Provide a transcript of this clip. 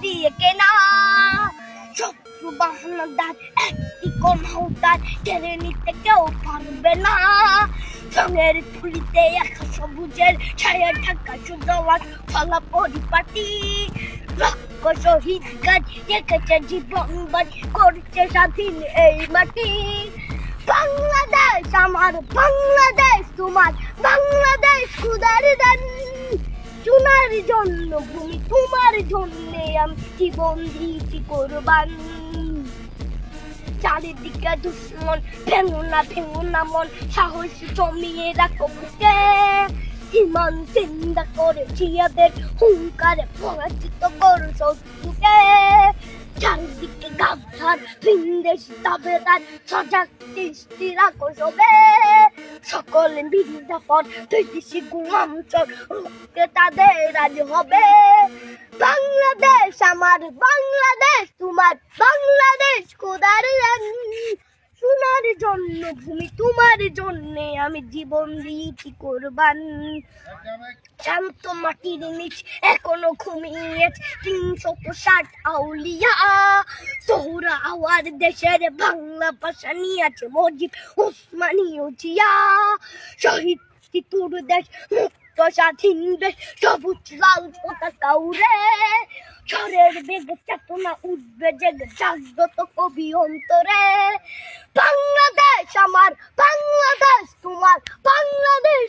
দিয়ে কেনা। শত্রু বাহানাদার একটি কমাউদার কেড়ে নিতে কেউ পারবে না। রঙের তুলিতে একা সবুজের ছায়া ঢাকা সুজলার ফলা পরিপাটি। লক্ষ শহীদ গাছ দেখেছে জীবন বাজি করছে স্বাধীন এই মাটি। বাংলাদেশ আমার, বাংলাদেশ তোমার, বাংলাদেশ খুদার দান। সোনার জন্য ভূমি তোমার জন্যে আমি জীবন দিয়েছি কোরবান। চারিদিকে দুশ্মন, ভেঙো না মন, সাহস জমিয়ে রাখো বুকে। ইমান চিন্তা করে জিয়াদের হুঙ্কারে পরাজিত করো শত্রুকে। চারিদিকে গাবধার ভিনদেশি তাবেদার সজাগ দৃষ্টি রাখো সবে। সকলে বিদ্যাপন বিদেশি গোলাম চোর রুখতে তাদের আজ হবে। বাংলাদেশ আমার, বাংলাদেশ তোমার, বাংলাদেশ খোদার দান। সোনার জন্য ভূমি তোমার জন্যে আমি জীবন দিয়েছি কোরবান। শান্ত মাটির নিচ এখনো ঘুমিয়েছে ৩৬০ আউলিয়া। তোরা আওয়ার দেশের বাংলা ভাষা নিয়েছে মজিব ওসমানী ও জিয়া। শহীদ তোর দেশ মুক্ত স্বাধীন দেশ, সবুজ লাল পতাকা উড়ে। ঝড়ের বেগে চেতনা উঠবে জেগে জাগ্রত কবি অন্তরে। বাংলাদেশ আমার, বাংলাদেশ তোমার, বাংলাদেশ